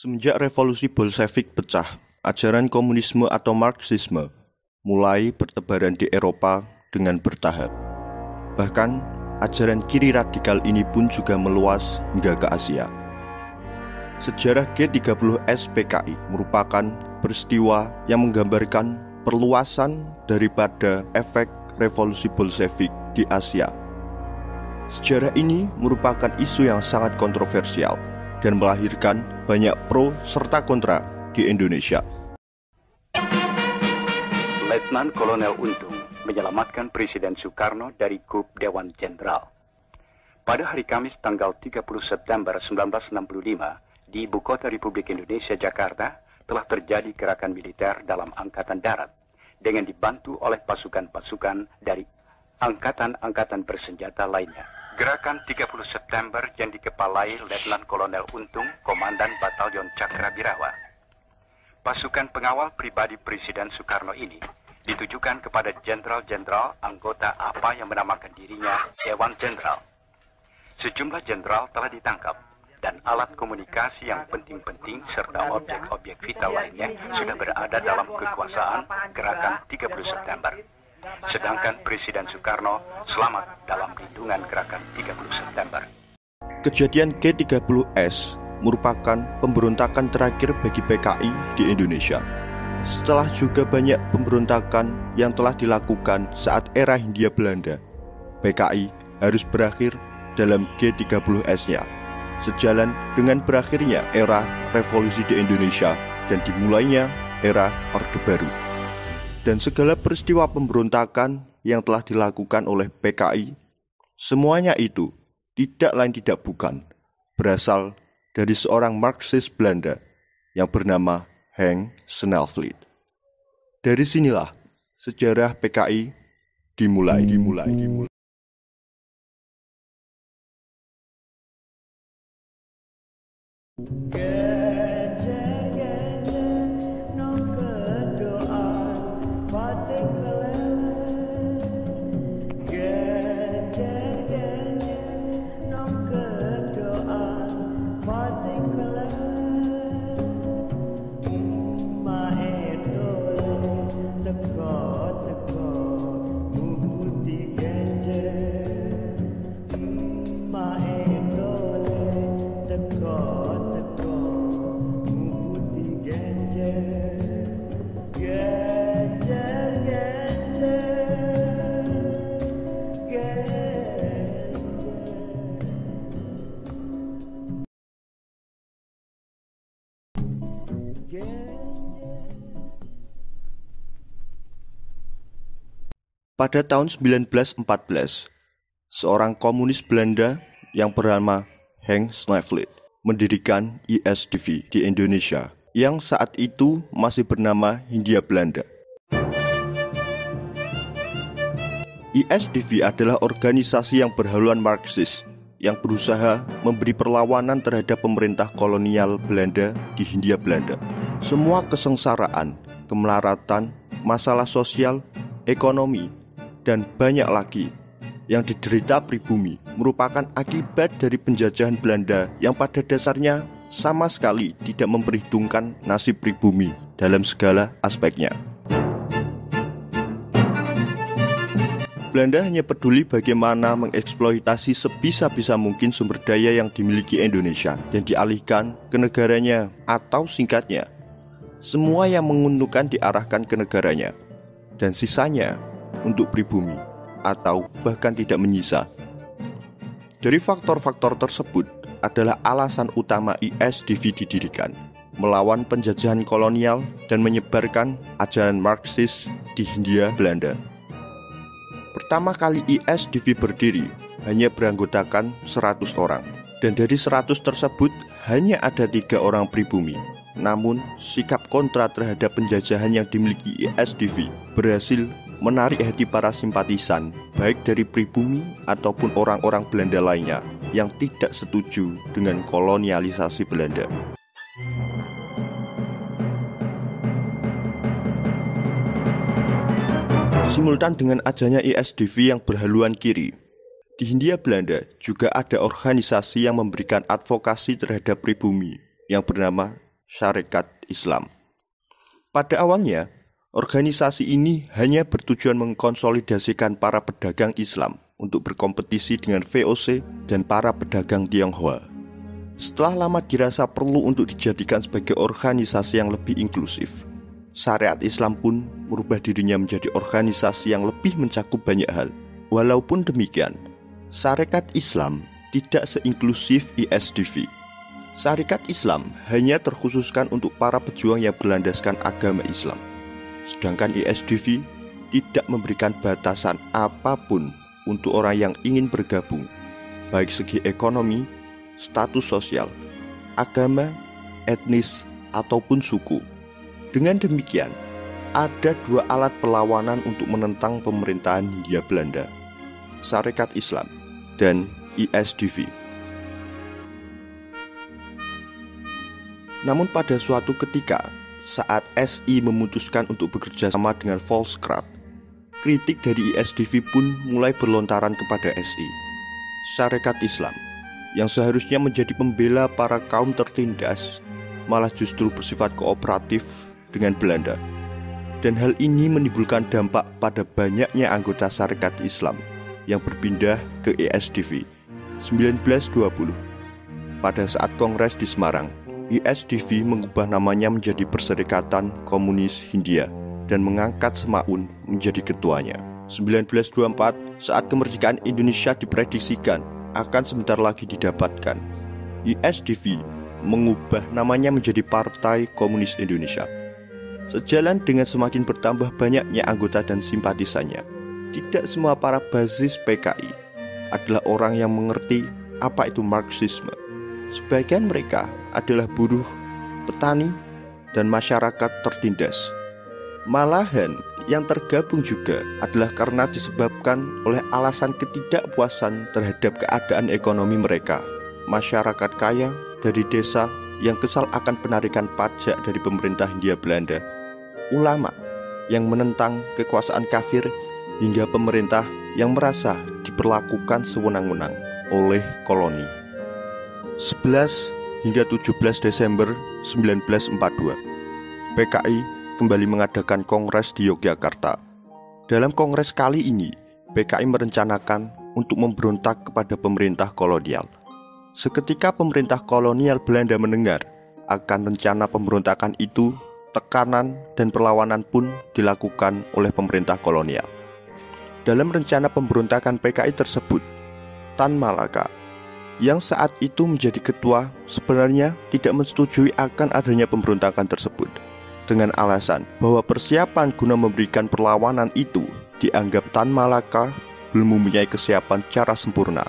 Semenjak revolusi Bolshevik pecah, ajaran komunisme atau Marxisme mulai bertebaran di Eropa dengan bertahap. Bahkan, ajaran kiri radikal ini pun juga meluas hingga ke Asia. Sejarah G30S PKI merupakan peristiwa yang menggambarkan perluasan daripada efek revolusi Bolshevik di Asia. Sejarah ini merupakan isu yang sangat kontroversial dan melahirkan banyak pro serta kontra di Indonesia. Letnan Kolonel Untung menyelamatkan Presiden Soekarno dari kup Dewan Jenderal. Pada hari Kamis tanggal 30 September 1965, di Ibu Kota Republik Indonesia, Jakarta, telah terjadi gerakan militer dalam Angkatan Darat dengan dibantu oleh pasukan-pasukan dari angkatan-angkatan bersenjata lainnya. Gerakan 30 September yang dikepalai Letnan Kolonel Untung, Komandan Batalion Cakrabirawa. Pasukan pengawal pribadi Presiden Soekarno ini ditujukan kepada jenderal-jenderal anggota apa yang menamakan dirinya Dewan Jenderal. Sejumlah jenderal telah ditangkap dan alat komunikasi yang penting-penting serta objek-objek vital lainnya sudah berada dalam kekuasaan gerakan 30 September. Sedangkan Presiden Soekarno selamat dalam lindungan gerakan 30 September. Kejadian G30S merupakan pemberontakan terakhir bagi PKI di Indonesia. Setelah juga banyak pemberontakan yang telah dilakukan saat era Hindia Belanda, PKI harus berakhir dalam G30S-nya. Sejalan dengan berakhirnya era revolusi di Indonesia dan dimulainya era Orde Baru. Dan segala peristiwa pemberontakan yang telah dilakukan oleh PKI, semuanya itu tidak lain tidak bukan berasal dari seorang Marxis Belanda yang bernama Henk Snelflit. Dari sinilah sejarah PKI dimulai. Pada tahun 1914, seorang komunis Belanda yang bernama Henk Snelflit mendirikan ISDV di Indonesia yang saat itu masih bernama Hindia Belanda. ISDV adalah organisasi yang berhaluan Marxis yang berusaha memberi perlawanan terhadap pemerintah kolonial Belanda di Hindia Belanda. Semua kesengsaraan, kemelaratan, masalah sosial, ekonomi, dan banyak lagi yang diderita pribumi merupakan akibat dari penjajahan Belanda yang pada dasarnya sama sekali tidak memperhitungkan nasib pribumi dalam segala aspeknya. Belanda hanya peduli bagaimana mengeksploitasi sebisa-bisa mungkin sumber daya yang dimiliki Indonesia dan dialihkan ke negaranya, atau singkatnya, semua yang menguntungkan diarahkan ke negaranya dan sisanya untuk pribumi atau bahkan tidak menyisa. Dari faktor-faktor tersebut adalah alasan utama ISDV didirikan, melawan penjajahan kolonial dan menyebarkan ajaran Marxis di Hindia Belanda. Pertama kali ISDV berdiri hanya beranggotakan 100 orang, dan dari 100 tersebut hanya ada 3 orang pribumi. Namun, sikap kontra terhadap penjajahan yang dimiliki ISDV berhasil menarik hati para simpatisan, baik dari pribumi ataupun orang-orang Belanda lainnya yang tidak setuju dengan kolonialisasi Belanda. Simultan dengan adanya ISDV yang berhaluan kiri, di Hindia Belanda juga ada organisasi yang memberikan advokasi terhadap pribumi yang bernama Sarekat Islam. Pada awalnya, organisasi ini hanya bertujuan mengkonsolidasikan para pedagang Islam untuk berkompetisi dengan VOC dan para pedagang Tionghoa. Setelah lama dirasa perlu untuk dijadikan sebagai organisasi yang lebih inklusif, Syariat Islam pun merubah dirinya menjadi organisasi yang lebih mencakup banyak hal. Walaupun demikian, Syarikat Islam tidak seinklusif ISDV. Syarikat Islam hanya terkhususkan untuk para pejuang yang berlandaskan agama Islam. Sedangkan ISDV tidak memberikan batasan apapun untuk orang yang ingin bergabung, baik segi ekonomi, status sosial, agama, etnis, ataupun suku. Dengan demikian, ada dua alat perlawanan untuk menentang pemerintahan Hindia Belanda, Sarekat Islam dan ISDV. Namun pada suatu ketika, saat SI memutuskan untuk bekerja sama dengan Volkskraat, kritik dari ISDV pun mulai berlontaran kepada SI. Sarekat Islam yang seharusnya menjadi pembela para kaum tertindas malah justru bersifat kooperatif dengan Belanda. Dan hal ini menimbulkan dampak pada banyaknya anggota Sarekat Islam yang berpindah ke ISDV. 1920, pada saat Kongres di Semarang, ISDV mengubah namanya menjadi Perserikatan Komunis Hindia dan mengangkat Semaun menjadi ketuanya. 1924, saat kemerdekaan Indonesia diprediksikan akan sebentar lagi didapatkan, ISDV mengubah namanya menjadi Partai Komunis Indonesia. Sejalan dengan semakin bertambah banyaknya anggota dan simpatisannya, tidak semua para basis PKI adalah orang yang mengerti apa itu Marxisme. Sebagian mereka adalah buruh, petani, dan masyarakat tertindas. Malahan yang tergabung juga adalah karena disebabkan oleh alasan ketidakpuasan terhadap keadaan ekonomi mereka. Masyarakat kaya dari desa yang kesal akan penarikan pajak dari pemerintah Hindia Belanda, ulama yang menentang kekuasaan kafir, hingga pemerintah yang merasa diperlakukan sewenang-wenang oleh koloni. 11 hingga 17 Desember 1942, PKI kembali mengadakan kongres di Yogyakarta. Dalam kongres kali ini, PKI merencanakan untuk memberontak kepada pemerintah kolonial. Seketika pemerintah kolonial Belanda mendengar akan rencana pemberontakan itu, tekanan dan perlawanan pun dilakukan oleh pemerintah kolonial. Dalam rencana pemberontakan PKI tersebut, Tan Malaka yang saat itu menjadi ketua sebenarnya tidak menyetujui akan adanya pemberontakan tersebut, dengan alasan bahwa persiapan guna memberikan perlawanan itu dianggap Tan Malaka belum mempunyai kesiapan secara sempurna.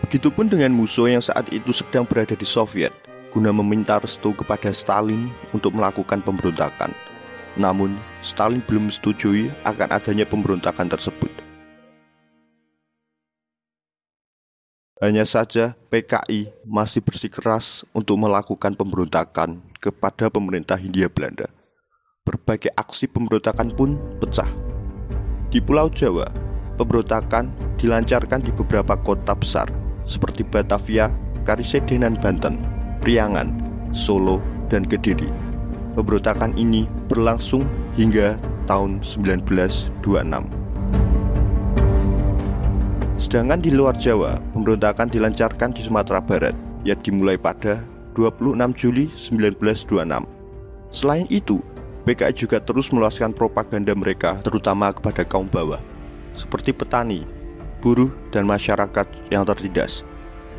Begitupun dengan musuh yang saat itu sedang berada di Soviet, guna meminta restu kepada Stalin untuk melakukan pemberontakan. Namun, Stalin belum setujui akan adanya pemberontakan tersebut. Hanya saja PKI masih bersikeras untuk melakukan pemberontakan kepada pemerintah Hindia Belanda. Berbagai aksi pemberontakan pun pecah. Di Pulau Jawa, pemberontakan dilancarkan di beberapa kota besar seperti Batavia, Karisedenan Banten, Priangan, Solo, dan Kediri. Pemberontakan ini berlangsung hingga tahun 1926. Sedangkan di luar Jawa, pemberontakan dilancarkan di Sumatera Barat, yang dimulai pada 26 Juli 1926. Selain itu, PKI juga terus meluaskan propaganda mereka terutama kepada kaum bawah, seperti petani, buruh, dan masyarakat yang tertindas.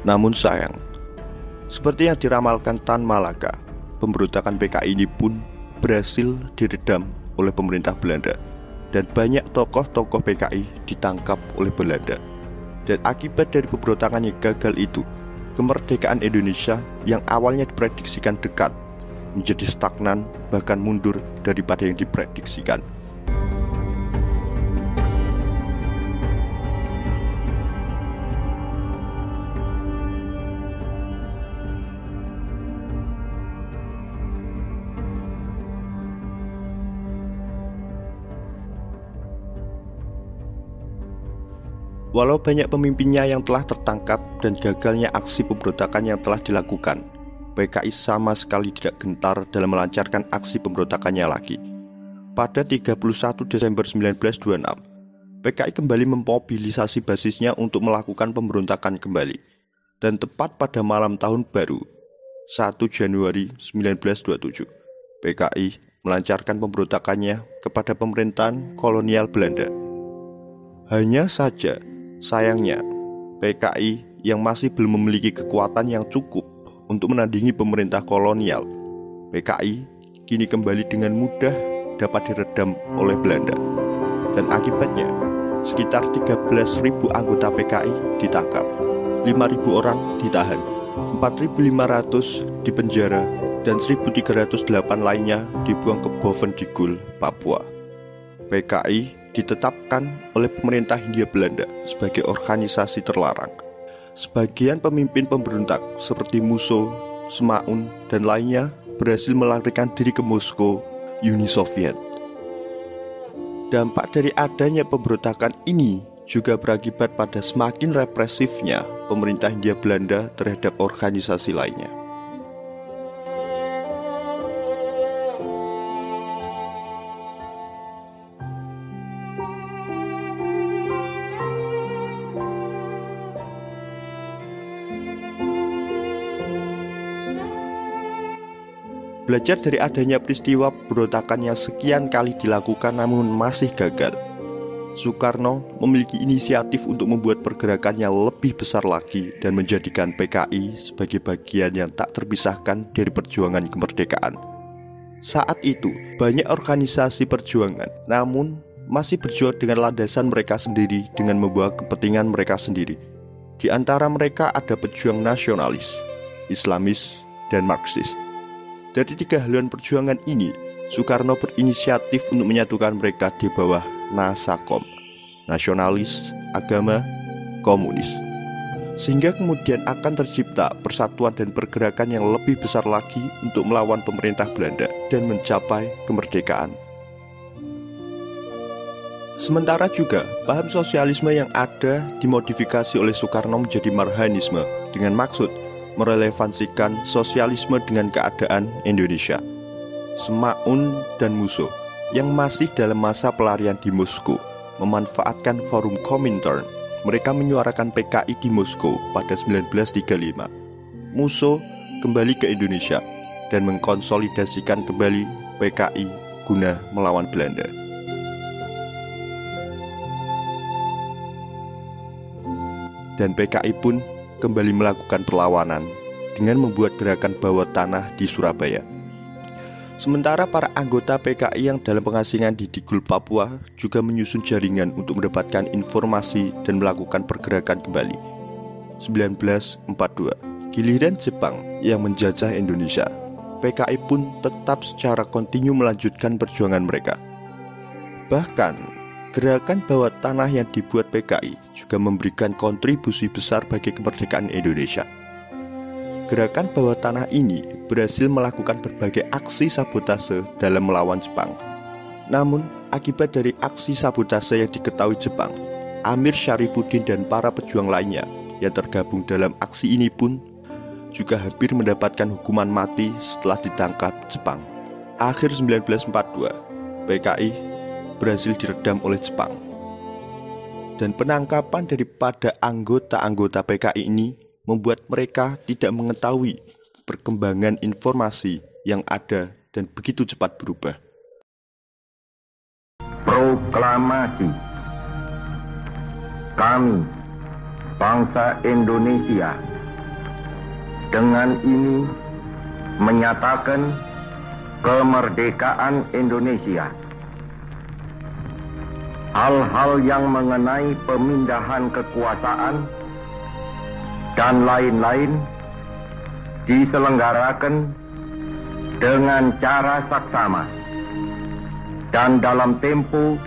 Namun sayang, seperti yang diramalkan Tan Malaka, pemberontakan PKI ini pun berhasil diredam oleh pemerintah Belanda, dan banyak tokoh-tokoh PKI ditangkap oleh Belanda. Dan akibat dari pemberontakan yang gagal itu, kemerdekaan Indonesia yang awalnya diprediksikan dekat menjadi stagnan, bahkan mundur daripada yang diprediksikan. Walau banyak pemimpinnya yang telah tertangkap dan gagalnya aksi pemberontakan yang telah dilakukan, PKI sama sekali tidak gentar dalam melancarkan aksi pemberontakannya lagi. Pada 31 Desember 1926, PKI kembali memobilisasi basisnya untuk melakukan pemberontakan kembali. Dan tepat pada malam tahun baru, 1 Januari 1927, PKI melancarkan pemberontakannya kepada pemerintahan kolonial Belanda. Hanya saja, sayangnya, PKI yang masih belum memiliki kekuatan yang cukup untuk menandingi pemerintah kolonial, PKI kini kembali dengan mudah dapat diredam oleh Belanda. Dan akibatnya, sekitar 13.000 anggota PKI ditangkap, 5.000 orang ditahan, 4.500 dipenjara, dan 1.308 lainnya dibuang ke Bovendigul, Papua. PKI ditetapkan oleh pemerintah Hindia Belanda sebagai organisasi terlarang. Sebagian pemimpin pemberontak seperti Musso, Semaun, dan lainnya berhasil melarikan diri ke Moskow, Uni Soviet. Dampak dari adanya pemberontakan ini juga berakibat pada semakin represifnya pemerintah Hindia Belanda terhadap organisasi lainnya. Belajar dari adanya peristiwa pemberontakan yang sekian kali dilakukan namun masih gagal, Soekarno memiliki inisiatif untuk membuat pergerakan yang lebih besar lagi dan menjadikan PKI sebagai bagian yang tak terpisahkan dari perjuangan kemerdekaan. Saat itu, banyak organisasi perjuangan, namun masih berjuang dengan landasan mereka sendiri dengan membawa kepentingan mereka sendiri. Di antara mereka ada pejuang nasionalis, Islamis, dan Marxis. Dari tiga haluan perjuangan ini, Soekarno berinisiatif untuk menyatukan mereka di bawah Nasakom, nasionalis, agama, komunis. Sehingga kemudian akan tercipta persatuan dan pergerakan yang lebih besar lagi untuk melawan pemerintah Belanda dan mencapai kemerdekaan. Sementara juga, paham sosialisme yang ada dimodifikasi oleh Soekarno menjadi marhanisme dengan maksud merelevansikan sosialisme dengan keadaan Indonesia. Semaun dan Musso yang masih dalam masa pelarian di Moskow memanfaatkan forum Komintern. Mereka menyuarakan PKI di Moskow pada 1935. Musso kembali ke Indonesia dan mengkonsolidasikan kembali PKI guna melawan Belanda. Dan PKI pun kembali melakukan perlawanan dengan membuat gerakan bawah tanah di Surabaya. Sementara para anggota PKI yang dalam pengasingan di Digul, Papua juga menyusun jaringan untuk mendapatkan informasi dan melakukan pergerakan kembali. 1942, giliran Jepang yang menjajah Indonesia, PKI pun tetap secara kontinu melanjutkan perjuangan mereka. Bahkan, gerakan bawah tanah yang dibuat PKI juga memberikan kontribusi besar bagi kemerdekaan Indonesia. Gerakan bawah tanah ini berhasil melakukan berbagai aksi sabotase dalam melawan Jepang. Namun, akibat dari aksi sabotase yang diketahui Jepang, Amir Syarifuddin dan para pejuang lainnya yang tergabung dalam aksi ini pun juga hampir mendapatkan hukuman mati setelah ditangkap Jepang. Akhir 1942, PKI berhasil diredam oleh Jepang. Dan penangkapan daripada anggota-anggota PKI ini membuat mereka tidak mengetahui perkembangan informasi yang ada dan begitu cepat berubah. Proklamasi. Kami, bangsa Indonesia, dengan ini menyatakan kemerdekaan Indonesia. Hal-hal yang mengenai pemindahan kekuasaan dan lain-lain diselenggarakan dengan cara saksama dan dalam tempo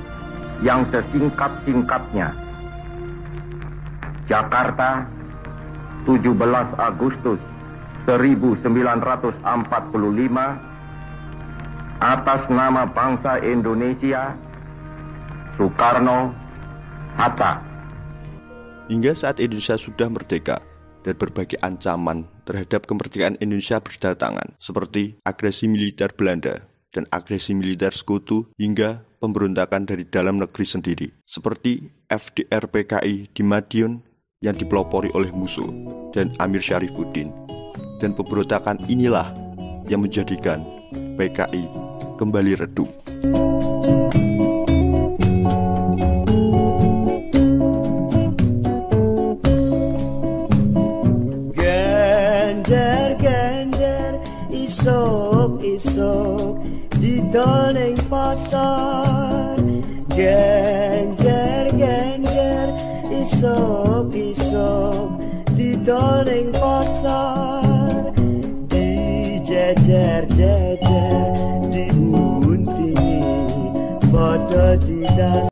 yang sesingkat-singkatnya. Jakarta, 17 Agustus 1945, atas nama bangsa Indonesia, Soekarno, Hatta. Hingga saat Indonesia sudah merdeka dan berbagai ancaman terhadap kemerdekaan Indonesia berdatangan, seperti agresi militer Belanda dan agresi militer Sekutu hingga pemberontakan dari dalam negeri sendiri, seperti FDR PKI di Madiun yang dipelopori oleh musuh dan Amir Syarifuddin. Dan pemberontakan inilah yang menjadikan PKI kembali redup. Ganjar-ganjar isok-isok didol ning pasar. Ganjar-ganjar isok-isok didol ning pasar. Dijejer-jejer diuntingi padha didas